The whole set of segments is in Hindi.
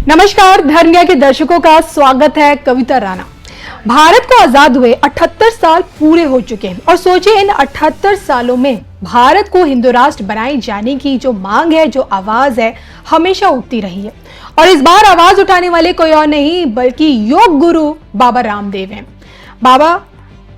नमस्कार, धर्म के दर्शकों का स्वागत है। कविता राणा। भारत को आजाद हुए 78 साल पूरे हो चुके हैं और सोचिए इन 78 सालों में भारत को हिंदू राष्ट्र बनाए जाने की जो मांग है, जो आवाज है, हमेशा उठती रही है। और इस बार आवाज उठाने वाले कोई और नहीं बल्कि योग गुरु बाबा रामदेव हैं। बाबा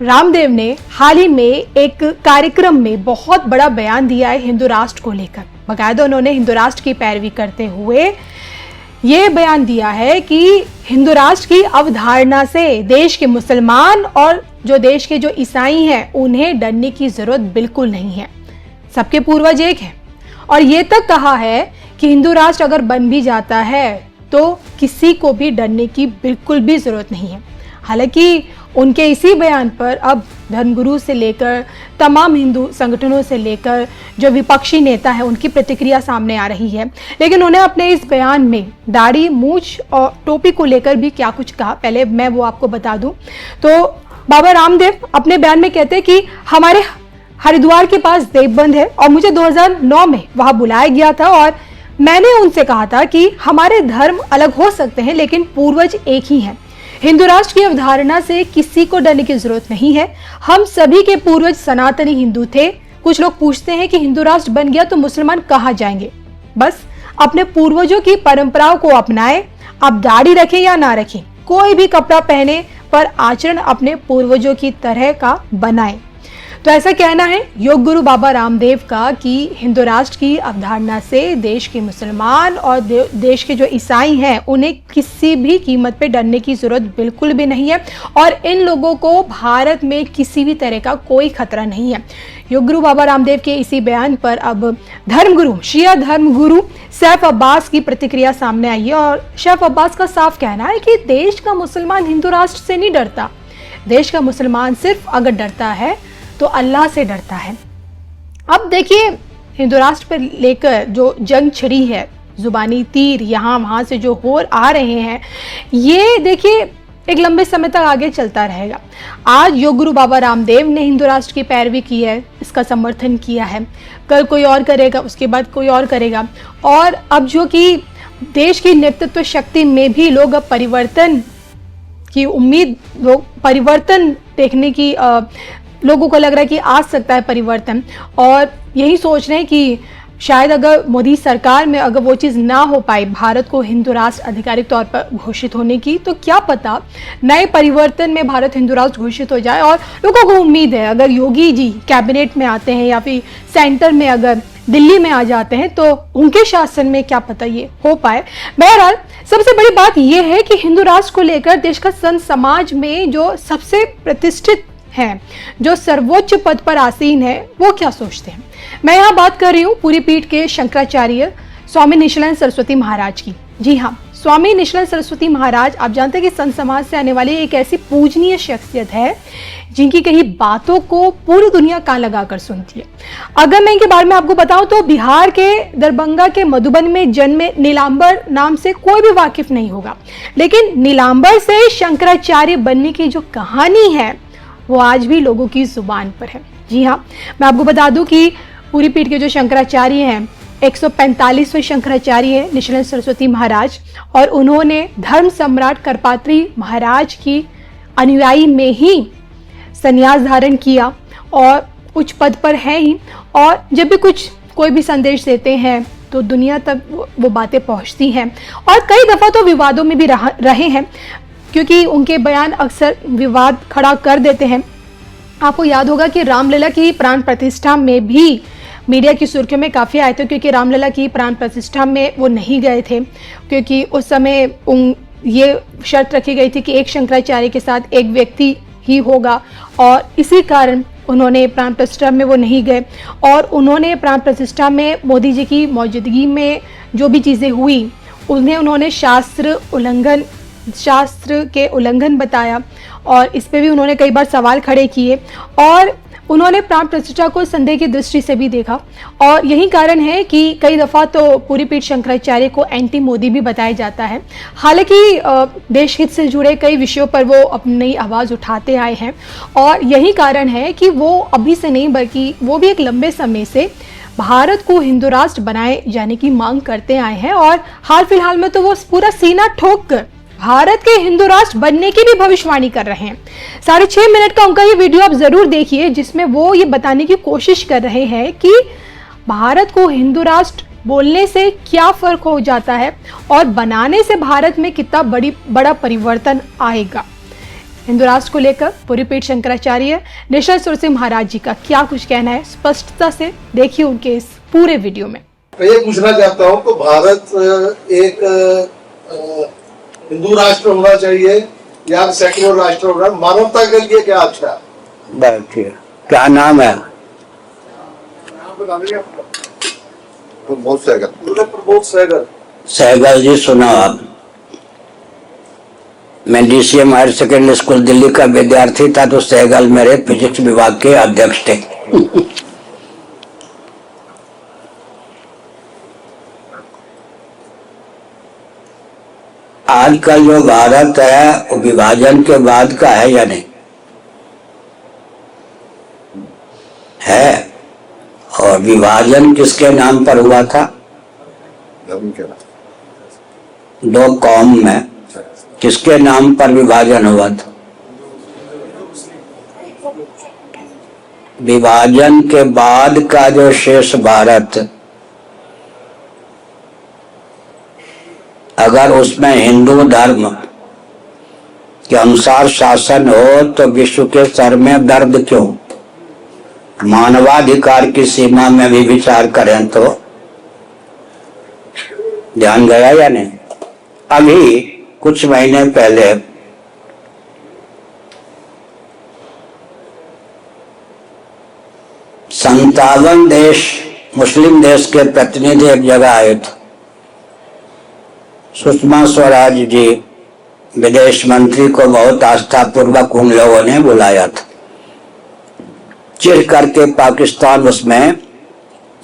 रामदेव ने हाल ही में एक कार्यक्रम में बहुत बड़ा बयान दिया है हिंदू राष्ट्र को लेकर। बाकायदा उन्होंने हिंदू राष्ट्र की पैरवी करते हुए ये बयान दिया है कि हिंदू राष्ट्र की अवधारणा से देश के मुसलमान और जो देश के जो ईसाई हैं उन्हें डरने की जरूरत बिल्कुल नहीं है। सबके पूर्वज एक हैं और ये तक कहा है कि हिंदू राष्ट्र अगर बन भी जाता है तो किसी को भी डरने की बिल्कुल भी जरूरत नहीं है। हालांकि उनके इसी बयान पर अब धर्मगुरु से लेकर तमाम हिंदू संगठनों से लेकर जो विपक्षी नेता है उनकी प्रतिक्रिया सामने आ रही है। लेकिन उन्हें अपने इस बयान में दाढ़ी, मूछ और टोपी को लेकर भी क्या कुछ कहा, पहले मैं वो आपको बता दूं। तो बाबा रामदेव अपने बयान में कहते हैं कि हमारे हरिद्वार के पास देवबंद है और मुझे 2009 में वहां बुलाया गया था और मैंने उनसे कहा था कि हमारे धर्म अलग हो सकते हैं लेकिन पूर्वज एक ही हैं। हिंदू राष्ट्र की अवधारणा से किसी को डरने की जरूरत नहीं है। हम सभी के पूर्वज सनातनी हिंदू थे। कुछ लोग पूछते हैं कि हिंदू राष्ट्र बन गया तो मुसलमान कहाँ जाएंगे। बस अपने पूर्वजों की परंपराओं को अपनाएं। आप दाढ़ी रखें या ना रखें, कोई भी कपड़ा पहने पर आचरण अपने पूर्वजों की तरह का बनाएं। तो ऐसा कहना है योग गुरु बाबा रामदेव का कि हिंदू राष्ट्र की अवधारणा से देश के मुसलमान और देश के जो ईसाई हैं उन्हें किसी भी कीमत पे डरने की जरूरत बिल्कुल भी नहीं है और इन लोगों को भारत में किसी भी तरह का कोई खतरा नहीं है। योग गुरु बाबा रामदेव के इसी बयान पर अब धर्मगुरु, शिया धर्मगुरु सैफ अब्बास की प्रतिक्रिया सामने आई है और सैफ अब्बास का साफ कहना है कि देश का मुसलमान हिंदू राष्ट्र से नहीं डरता। देश का मुसलमान सिर्फ अगर डरता है तो अल्लाह से डरता है। अब देखिए हिंदू राष्ट्र पर लेकर जो जंग छिड़ी है, जुबानी तीर यहाँ वहाँ से जो हो आ रहे हैं, ये देखिए एक लंबे समय तक आगे चलता रहेगा। आज योग गुरु बाबा रामदेव ने हिंदू राष्ट्र की पैरवी की है, इसका समर्थन किया है, कल कोई और करेगा, उसके बाद कोई और करेगा। और अब जो कि देश की नेतृत्व शक्ति में भी लोग अब परिवर्तन की उम्मीद, लोग परिवर्तन देखने की लोगों को लग रहा है कि आ सकता है परिवर्तन और यही सोच रहे हैं कि शायद अगर मोदी सरकार में अगर वो चीज़ ना हो पाई भारत को हिंदू राष्ट्र आधिकारिक तौर पर घोषित होने की, तो क्या पता नए परिवर्तन में भारत हिंदू राष्ट्र घोषित हो जाए। और लोगों को उम्मीद है अगर योगी जी कैबिनेट में आते हैं या फिर सेंटर में अगर दिल्ली में आ जाते हैं तो उनके शासन में क्या पता ये हो पाए। बहरहाल सबसे बड़ी बात यह है कि हिंदू राष्ट्र को लेकर देश का संत समाज में जो सबसे प्रतिष्ठित हैं, जो सर्वोच्च पद पर आसीन है, वो क्या सोचते हैं। मैं यहाँ बात कर रही हूँ पूरी पीठ के शंकराचार्य स्वामी निशिलानंद सरस्वती महाराज की। जी हाँ, स्वामी निशिलानंद सरस्वती महाराज, आप जानते हैं कि संत समाज से आने वाली एक ऐसी पूजनीय शख्सियत है जिनकी कही बातों को पूरी दुनिया कान लगाकर सुनती है। अगर मैं इनके बारे में आपको बताऊं तो बिहार के दरभंगा के मधुबन में जन्मे नीलांबर नाम से कोई भी वाकिफ नहीं होगा, लेकिन नीलांबर से शंकराचार्य बनने की जो कहानी है वो आज भी लोगों की जुबान पर है। जी हाँ, मैं आपको बता दूं कि पूरी पीठ के जो शंकराचार्य हैं, 145वें शंकराचार्य हैं निशिलानंद सरस्वती महाराज, और उन्होंने धर्म सम्राट करपात्री महाराज की अनुयायी में ही संन्यास धारण किया और उच्च पद पर है ही। और जब भी कोई भी संदेश देते हैं तो दुनिया तक वो बातें पहुंचती हैं और कई दफ़ा तो विवादों में भी रहे हैं क्योंकि उनके बयान अक्सर विवाद खड़ा कर देते हैं। आपको याद होगा कि रामलला की प्राण प्रतिष्ठा में भी मीडिया की सुर्खियों में काफ़ी आए थे क्योंकि रामलला की प्राण प्रतिष्ठा में वो नहीं गए थे क्योंकि उस समय ये शर्त रखी गई थी कि एक शंकराचार्य के साथ एक व्यक्ति ही होगा और इसी कारण उन्होंने प्राण प्रतिष्ठा में वो नहीं गए। और उन्होंने प्राण प्रतिष्ठा में मोदी जी की मौजूदगी में जो भी चीज़ें हुई उन्होंने शास्त्र के उल्लंघन बताया और इस पे भी उन्होंने कई बार सवाल खड़े किए और उन्होंने प्राण प्रतिष्ठा को संदेह की दृष्टि से भी देखा। और यही कारण है कि कई दफ़ा तो पूरी पीठ शंकराचार्य को एंटी मोदी भी बताया जाता है। हालांकि देश हित से जुड़े कई विषयों पर वो अपनी आवाज़ उठाते आए हैं और यही कारण है कि वो अभी से नहीं बल्कि वो भी एक लंबे समय से भारत को हिंदू राष्ट्र बनाए जाने की मांग करते आए हैं और हाल फिलहाल में तो वो पूरा सीना ठोक कर भारत के हिंदू राष्ट्र बनने की भी भविष्यवाणी कर रहे हैं। 6.5 मिनट का उनका ये वीडियो आप जरूर देखिए, जिसमें वो ये बताने की कोशिश कर रहे हैं कि भारत को हिंदू राष्ट्र बोलने से क्या फर्क हो जाता है और बनाने से भारत में कितना बड़ा परिवर्तन आएगा। हिंदू राष्ट्र को लेकर पुरीपीठ शंकराचार्य निश्चल सुरसिंह महाराज जी का क्या कुछ कहना है, स्पष्टता से देखिए उनके इस पूरे वीडियो में। मैं ये पूछना चाहता हूँ तो भारत एक हिंदू राष्ट्र होना चाहिए या सेक्युलर राष्ट्र होना, मानवता के लिए क्या अच्छा है? बैठिए, क्या नाम है? प्रमोद सहगल। प्रमोद सहगल। सहगल जी सुना आप। मैं DCM higher secondary school Delhi का विद्यार्थी था तो सहगल मेरे फिजिक्स विभाग के अध्यक्ष थे। आज का जो भारत है वो विभाजन के बाद का है या नहीं है? और विभाजन किसके नाम पर हुआ था? दो कौम में किसके नाम पर विभाजन हुआ था? विभाजन के बाद का जो शेष भारत, अगर उसमें हिंदू धर्म के अनुसार शासन हो तो विश्व के सर में दर्द क्यों? मानवाधिकार की सीमा में भी विचार करें तो ध्यान गया या नहीं? अभी कुछ महीने पहले संतावन देश मुस्लिम देश के प्रतिनिधि एक जगह आए थे। सुषमा स्वराज जी विदेश मंत्री को बहुत आस्थापूर्वक उन लोगों ने बुलाया था। चिढ़ करके पाकिस्तान उसमें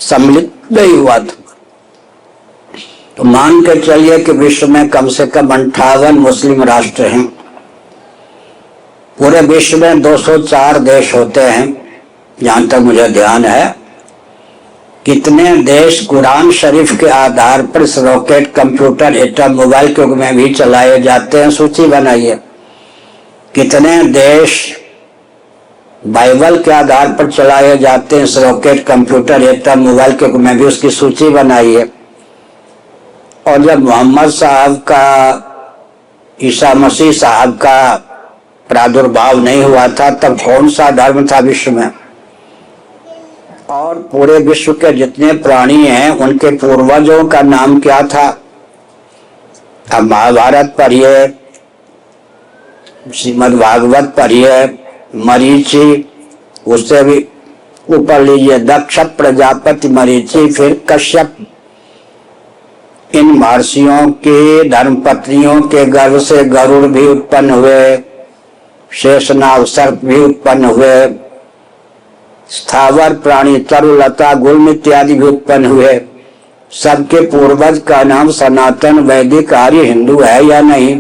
सम्मिलित नहीं हुआ था। तो मान के चलिए कि विश्व में कम से कम 58 मुस्लिम राष्ट्र हैं। पूरे विश्व में 204 देश होते हैं जहां तक मुझे ध्यान है। कितने देश कुरान शरीफ के आधार पर रॉकेट, कंप्यूटर, एटम, मोबाइल के युग में भी चलाए जाते हैं, सूची बनाइए। कितने देश बाइबल के आधार पर चलाए जाते हैं, रॉकेट, कंप्यूटर, एटम, मोबाइल के युग में भी उसकी सूची बनाइए। और जब मोहम्मद साहब का, ईसा मसीह साहब का प्रादुर्भाव नहीं हुआ था तब कौन सा धर्म था विश्व में? और पूरे विश्व के जितने प्राणी हैं उनके पूर्वजों का नाम क्या था? अब महाभारत पढ़िए, श्रीमद् भागवत पढ़िए, मरीचि, उससे भी ऊपर लीजिए दक्ष प्रजापति, मरीचि, फिर कश्यप। इन महर्षियों के धर्मपत्नियों के गर्भ से गरुड़ भी उत्पन्न हुए, शेषनाग सर्प भी उत्पन्न हुए, स्थावर प्राणी तरुलता गुल्म इत्यादि भी उत्पन्न हुए। सबके पूर्वज का नाम सनातन वैदिक आर्य हिंदू है या नहीं?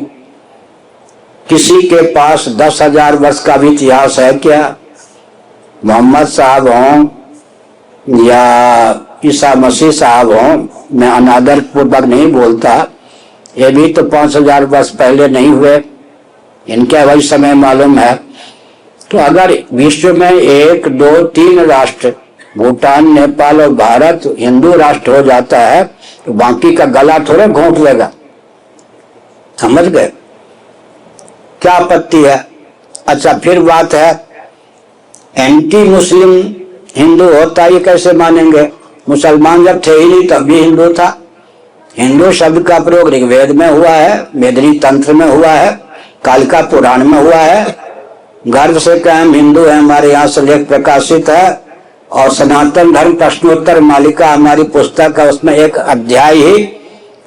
किसी के पास 10,000 वर्ष का भी इतिहास है क्या? मोहम्मद साहब हों या ईसा मसीह साहब हों, मैं अनादर पूर्वक नहीं बोलता, ये भी तो 5,000 वर्ष पहले नहीं हुए, इनके वही समय मालूम है। तो अगर विश्व में 1, 2, 3 राष्ट्र, भूटान, नेपाल और भारत हिंदू राष्ट्र हो जाता है तो बाकी का गला थोड़े घोंट लेगा। समझ गए? क्या आपत्ति है? अच्छा, फिर बात है एंटी मुस्लिम हिंदू होता, ये कैसे मानेंगे? मुसलमान जब थे ही नहीं तब भी हिंदू था। हिंदू शब्द का प्रयोग ऋग्वेद में हुआ है, मेदिनी तंत्र में हुआ है, कालिका पुराण में हुआ है। गर्व से कहें हम हिंदू हैं, हमारे यहाँ से लेख प्रकाशित है। और सनातन धर्म प्रश्नोत्तर मालिका हमारी पुस्तक है, उसमें एक अध्याय ही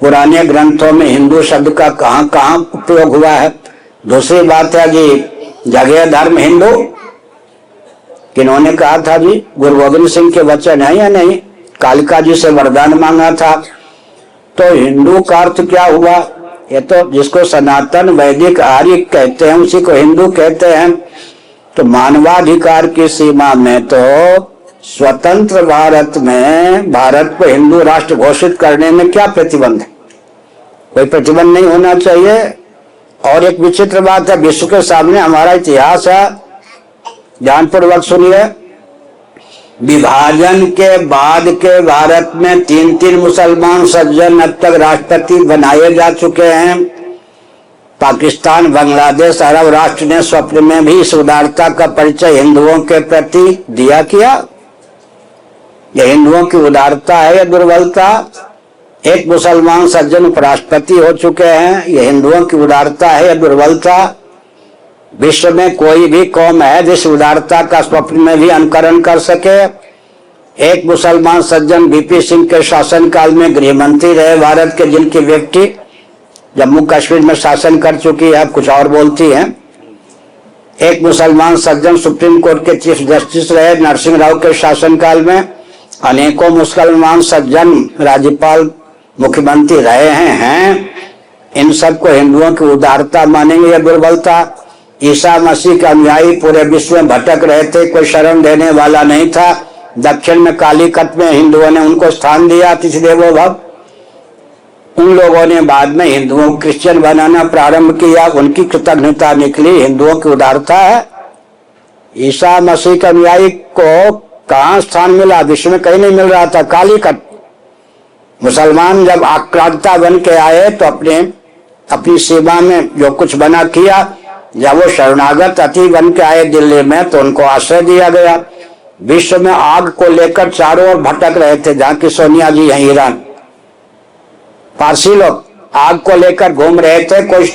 पुराने ग्रंथों में हिंदू शब्द का कहाँ कहाँ उपयोग हुआ है। दूसरी बात है जी, जगह धर्म हिंदू किन्होंने कहा था जी? गुरु गोविंद सिंह के वचन है या नहीं? कालिका जी से वरदान मांगा था। तो हिंदू का अर्थ क्या हुआ? ये तो जिसको सनातन वैदिक आर्य कहते हैं उसी को हिंदू कहते हैं। तो मानवाधिकार की सीमा में तो स्वतंत्र भारत में भारत को हिंदू राष्ट्र घोषित करने में क्या प्रतिबंध है? कोई प्रतिबंध नहीं होना चाहिए। और एक विचित्र बात है, विश्व के सामने हमारा इतिहास है, ध्यानपूर्वक सुनिए। विभाजन के बाद के भारत में 3 मुसलमान सज्जन अब तक राष्ट्रपति बनाए जा चुके हैं। पाकिस्तान, बांग्लादेश, अरब राष्ट्र ने स्वप्न में भी इस उदारता का परिचय हिंदुओं के प्रति दिया किया। यह हिंदुओं की उदारता है या दुर्बलता? एक मुसलमान सज्जन उपराष्ट्रपति हो चुके हैं, यह हिंदुओं की उदारता है या दुर्बलता? विश्व में कोई भी कौम है जिस उदारता का स्वप्न में भी अनुकरण कर सके? एक मुसलमान सज्जन वीपी सिंह के शासनकाल में गृह मंत्री रहे भारत के, जिनकी व्यक्ति जम्मू कश्मीर में शासन कर चुकी है, अब कुछ और बोलती है। एक मुसलमान सज्जन सुप्रीम कोर्ट के चीफ जस्टिस रहे नरसिंह राव के शासनकाल में। अनेकों मुसलमान सज्जन राज्यपाल, मुख्यमंत्री रहे हैं। इन सबको हिंदुओं की उदारता मानेंगे या दुर्बलता? ईसा मसीह के अनुयायी पूरे विश्व में भटक रहे थे, कोई शरण देने वाला नहीं था। दक्षिण में कालीकट में हिंदुओं ने उनको स्थान दिया, अतिथि देवो भव। उन लोगों ने बाद में हिंदुओं को क्रिश्चियन बनाना प्रारंभ किया, उनकी कृतज्ञता निकली, हिंदुओं की उदारता है। ईसा मसीह के अनुयायी को कहाँ स्थान मिला? विश्व में कहीं नहीं मिल रहा था, कालीकट। मुसलमान जब आक्रांता बन के आए तो अपनी सीमा में जो कुछ बना किया। जब वो शरणागत अति बन के आए दिल्ली में तो उनको आश्रय दिया गया। विश्व में आग को लेकर चारों ओर भटक रहे थे, जहाँ की सोनिया जी हैं, ईरान। पारसी लोग आग को लेकर घूम रहे थे, कोई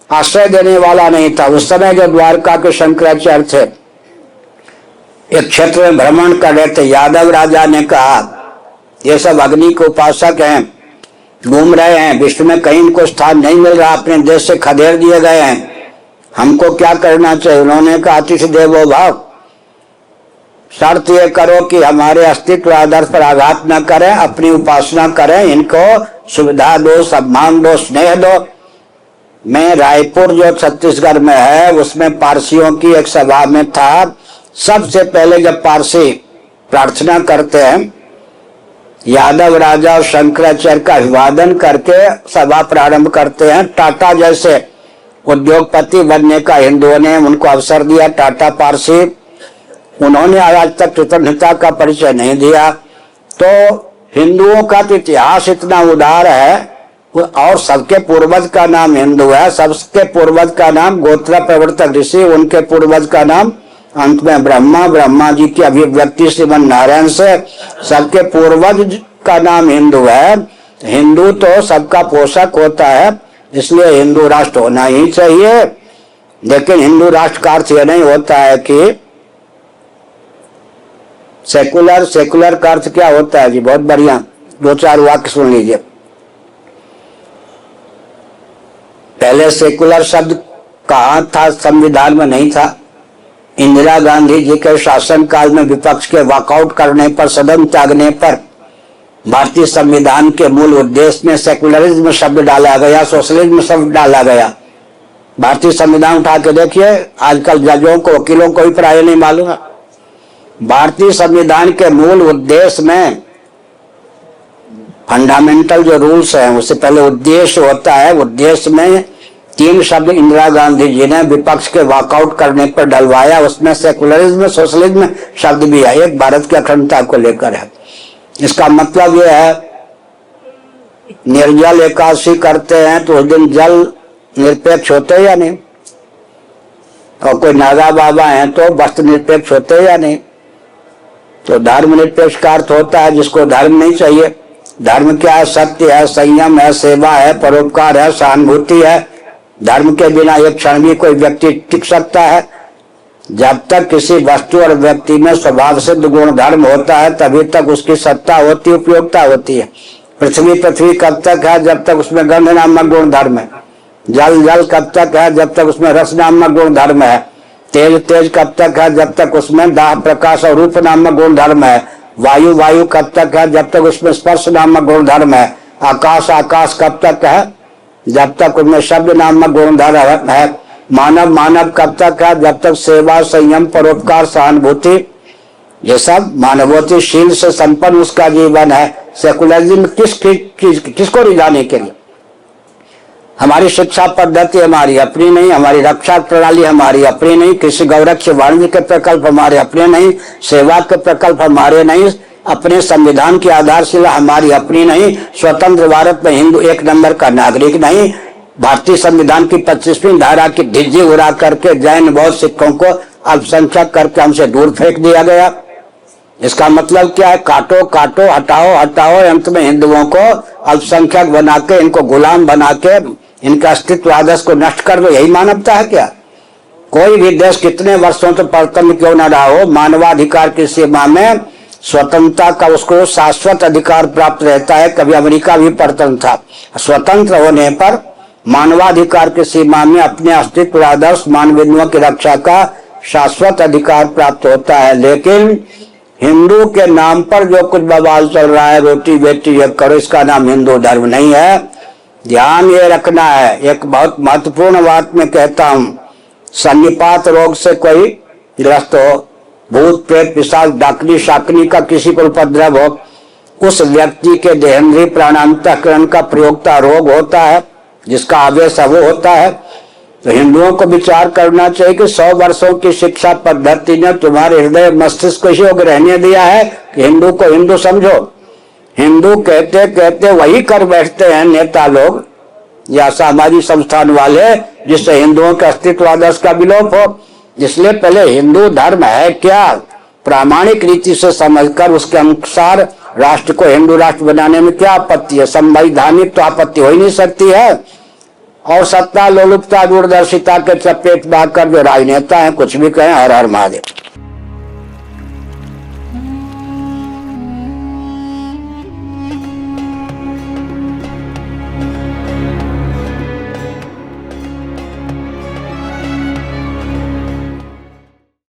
आश्रय देने वाला नहीं था। उस समय जो द्वारका के शंकराचार्य थे, एक क्षेत्र में भ्रमण कर रहे थे। यादव राजा ने कहा, ये सब अग्नि के उपासक हैं, घूम रहे हैं, विश्व में कहीं इनको स्थान नहीं मिल रहा, अपने देश से खदेड़ दिए गए हैं, हमको क्या करना चाहिए? उन्होंने कहा, अतिथि देवो भव, शर्त ये करो कि हमारे अस्तित्व आदर्श पर आघात न करें, अपनी उपासना करें, इनको सुविधा दो, सम्मान दो, स्नेह दो। मैं रायपुर जो छत्तीसगढ़ में है उसमें पारसियों की एक सभा में था। सबसे पहले जब पारसी प्रार्थना करते हैं, यादव राजा और शंकराचार्य का अभिवादन करके सभा प्रारंभ करते हैं। टाटा जैसे उद्योगपति बनने का हिंदुओं ने उनको अवसर दिया, टाटा पारसी। उन्होंने आज तक कृतज्ञता का परिचय नहीं दिया। तो हिंदुओं का तो इतिहास इतना उदार है, और सबके पूर्वज का नाम हिंदू है, सबके पूर्वज का नाम गोत्र प्रवर्तक ऋषि, उनके पूर्वज का नाम अंत में ब्रह्मा, ब्रह्मा जी की अभिव्यक्ति श्रीमन नारायण से, सबके पूर्वज का नाम हिंदू है। हिंदू तो सबका पोषक होता है, इसलिए हिंदू राष्ट्र होना ही चाहिए। लेकिन हिंदू राष्ट्र का अर्थ यह नहीं होता है कि सेकुलर का अर्थ क्या होता है जी? बहुत बढ़िया, 2-4 वाक्य सुन लीजिए। पहले सेकुलर शब्द कहाँ था? संविधान में नहीं था। इंदिरा गांधी जी के शासनकाल में विपक्ष के वॉकआउट करने पर, सदन त्यागने पर भारतीय संविधान के मूल उद्देश्य में सेकुलरिज्म शब्द डाला गया, सोशलिज्म शब्द डाला गया। भारतीय संविधान उठा के देखिए, आजकल जजों को, वकीलों को भी प्राय नहीं मालूम है। भारतीय संविधान के मूल उद्देश्य में फंडामेंटल जो रूल्स हैं, उससे पहले उद्देश्य होता है। उद्देश्य में 3 शब्द इंदिरा गांधी जी ने विपक्ष के वॉकआउट करने पर डलवाया, उसमें सेकुलरिज्म, सोशलिज्म शब्द भी है। एक भारत की अखंडता को लेकर है। इसका मतलब यह है, निर्जल एकादशी करते हैं तो उस दिन जल निरपेक्ष होते हैं या नहीं? और कोई नागा बाबा हैं तो वस्त्र निरपेक्ष होते हैं या नहीं? तो धर्म निरपेक्ष का अर्थ होता है जिसको धर्म नहीं चाहिए। धर्म क्या है? सत्य है, संयम है, सेवा है, परोपकार है, सहानुभूति है। धर्म के बिना एक क्षण भी कोई व्यक्ति टिक सकता है? जब तक किसी वस्तु और व्यक्ति में स्वभाव सिद्ध गुण धर्म होता है तभी तक उसकी सत्ता होती, उपयोगिता होती है। पृथ्वी कब तक है? जब तक उसमें गंध नामक गुण धर्म है। जल कब तक है? जब तक उसमें रस नामक गुण धर्म है। तेज कब तक है? जब तक उसमें दाह, प्रकाश और रूप नामक गुण धर्म है। वायु कब तक है? जब तक उसमें स्पर्श नामक गुण धर्म है। आकाश कब तक है? जब तक उसमें शब्द नामक गुण धर्म है। मानव कब तक है? जब तक सेवा, संयम, परोपकार, सहानुभूति ये सब मानवोचित से संपन्न उसका जीवन है। सेकुलरिज्म किसको रिझाने के लिए? हमारी शिक्षा पद्धति हमारी अपनी नहीं, हमारी रक्षा प्रणाली हमारी अपनी नहीं, कृषि गौरक्ष वाणिज्य के प्रकल्प हमारे अपने नहीं, सेवा के प्रकल्प हमारे नहीं, अपने संविधान की आधारशिला हमारी अपनी नहीं, स्वतंत्र भारत में हिंदू एक नंबर का नागरिक नहीं, भारतीय संविधान की 25वीं धारा की ढिज्जी उड़ा करके जैन बौद्ध सिखों को अल्पसंख्यक करके हमसे दूर फेंक दिया गया। इसका मतलब क्या है? काटो काटो, हटाओ हटाओ, अंत में हिंदुओं को अल्पसंख्यक बना के, इनको गुलाम बना के, इनका अस्तित्व आदर्श को नष्ट कर दो। यही मानवता है क्या? कोई भी देश कितने वर्षों से प्रवर्तन क्यों न रहा हो, मानवाधिकार की सीमा में स्वतंत्रता का उसको शाश्वत अधिकार प्राप्त रहता है। कभी अमेरिका भी प्रवर्तन था, स्वतंत्र होने पर मानवाधिकार की सीमा में अपने अस्तित्व आदर्श मानवीयों की रक्षा का शाश्वत अधिकार प्राप्त होता है। लेकिन हिंदू के नाम पर जो कुछ बवाल चल रहा है, रोटी बेटी एक करो, इसका नाम हिंदू धर्म नहीं है। ध्यान ये रखना है। एक बहुत महत्वपूर्ण बात मैं कहता हूँ, सन्निपात रोग से कोई ग्रस्त हो, भूत प्रेत पिशाच डाकनी शाकनी का किसी को उपद्रव हो, उस व्यक्ति के देहेंद्रीय प्राणांतकरण का प्रयोगता रोग होता है, जिसका आवेश वो होता है। तो हिंदुओं को विचार करना चाहिए कि 100 वर्षों की शिक्षा पद्धति ने तुम्हारे हृदय मस्तिष्क को योग्य रहने दिया है कि हिंदू को हिंदू समझो। हिंदू कहते कहते वही कर बैठते हैं नेता लोग या सामाजिक संस्थान वाले, जिससे हिंदुओं के अस्तित्व आदर्श का विलोप हो। इसलिए पहले हिंदू धर्म है क्या, प्रामाणिक रीति से समझकर उसके अनुसार राष्ट्र को हिंदू राष्ट्र बनाने में क्या आपत्ति है? संवैधानिक तो आपत्ति हो ही नहीं सकती है। और सत्ता लोलुपता दूरदर्शिता के चपेट में आकर जो राजनेता हैं कुछ भी कहें, हर हर महादेव।